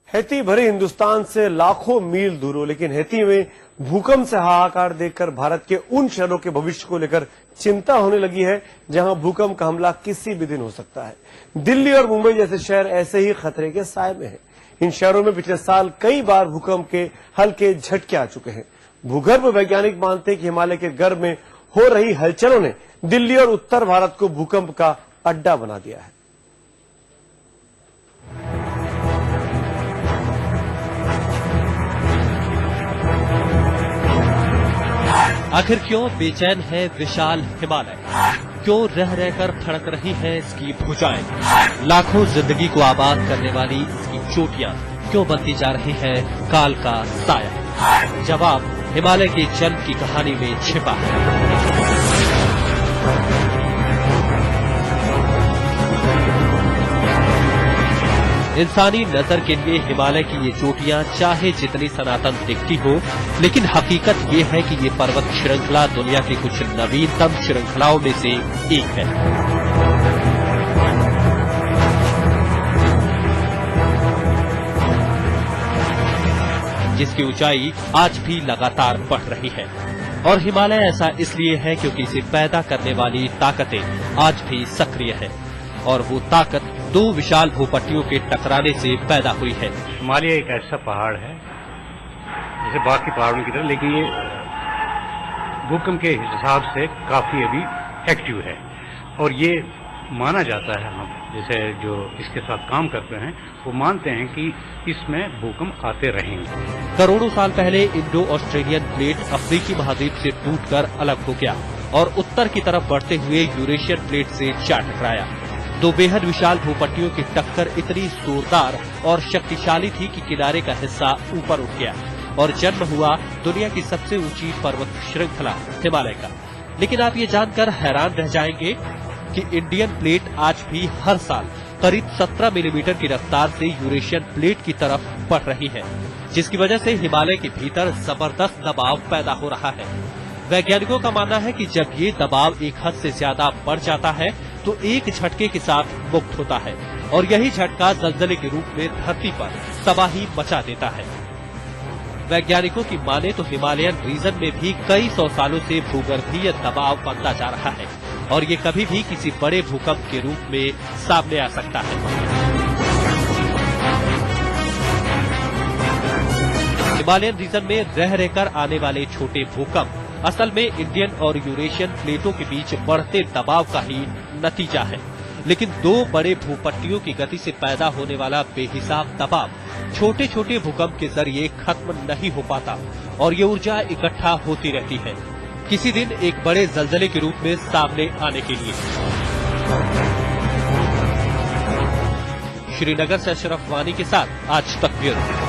Haiti भरे हिंदुस्तान से लाखों मील दूर हो, लेकिन हैती में भूकंप से हाहाकार देखकर भारत के उन शहरों के भविष्य को लेकर चिंता होने लगी है जहां भूकंप का हमला किसी भी दिन हो सकता है। दिल्ली और मुंबई जैसे शहर ऐसे ही खतरे के साए में हैं। इन शहरों में पिछले साल कई बार भूकंप के हल्के झटके आ चुके हैं। भूगर्भ वैज्ञानिक मानते हैं कि हिमालय के गर्भ में हो रही हलचलों ने दिल्ली और उत्तर भारत को भूकंप का अड्डा बना दिया है। आखिर क्यों बेचैन है विशाल हिमालय? क्यों रह रहकर धड़क रही है इसकी भुजाएं? लाखों जिंदगी को आबाद करने वाली इसकी चोटियां क्यों बनती जा रही है काल का साया? जवाब हिमालय के जन्म की कहानी में छिपा है। इंसानी नजर के लिए हिमालय की ये चोटियां चाहे जितनी सनातन दिखती हो, लेकिन हकीकत ये है कि ये पर्वत श्रृंखला दुनिया की कुछ नवीनतम श्रृंखलाओं में से एक है। जिसकी ऊंचाई आज भी लगातार बढ़ रही है। और हिमालय ऐसा इसलिए है क्योंकि इसे पैदा करने वाली ताकतें आज भी सक्रिय है, और वो ताकत दो विशाल भूपट्टियों के टकराने से पैदा हुई है। हिमालय एक ऐसा पहाड़ है जैसे बाकी पहाड़ों की तरह, लेकिन ये भूकंप के हिसाब से काफी अभी एक्टिव है। और ये माना जाता है, हम जैसे जो इसके साथ काम करते हैं वो मानते हैं कि इसमें भूकंप आते रहेंगे। करोड़ों साल पहले इंडो ऑस्ट्रेलियन प्लेट अफ्रीकी महाद्वीप से टूटकर अलग हो गया और उत्तर की तरफ बढ़ते हुए यूरेशियन प्लेट से जा टकराया। दो बेहद विशाल भूपट्टियों की टक्कर इतनी जोरदार और शक्तिशाली थी कि किनारे का हिस्सा ऊपर उठ गया और जन्म हुआ दुनिया की सबसे ऊंची पर्वत श्रृंखला हिमालय का। लेकिन आप ये जानकर हैरान रह जाएंगे कि इंडियन प्लेट आज भी हर साल करीब 17 मिलीमीटर की रफ्तार से यूरेशियन प्लेट की तरफ बढ़ रही है, जिसकी वजह से हिमालय के भीतर जबरदस्त दबाव पैदा हो रहा है। वैज्ञानिकों का मानना है कि जब ये दबाव एक हद से ज्यादा बढ़ जाता है तो एक झटके के साथ मुक्त होता है, और यही झटका जलजले के रूप में धरती पर तबाही मचा देता है। वैज्ञानिकों की माने तो हिमालयन रीजन में भी कई सौ सालों से भूगर्भीय दबाव बनता जा रहा है, और ये कभी भी किसी बड़े भूकंप के रूप में सामने आ सकता है। हिमालयन रीजन में रह रहकर आने वाले छोटे भूकंप असल में इंडियन और यूरेशियन प्लेटों के बीच बढ़ते दबाव का ही नतीजा है। लेकिन दो बड़े भूपट्टियों की गति से पैदा होने वाला बेहिसाब दबाव छोटे छोटे भूकंप के जरिए खत्म नहीं हो पाता, और ये ऊर्जा इकट्ठा होती रहती है, किसी दिन एक बड़े जलजले के रूप में सामने आने के लिए। श्रीनगर से अशरफ वानी के साथ आज तक ब्यूरो।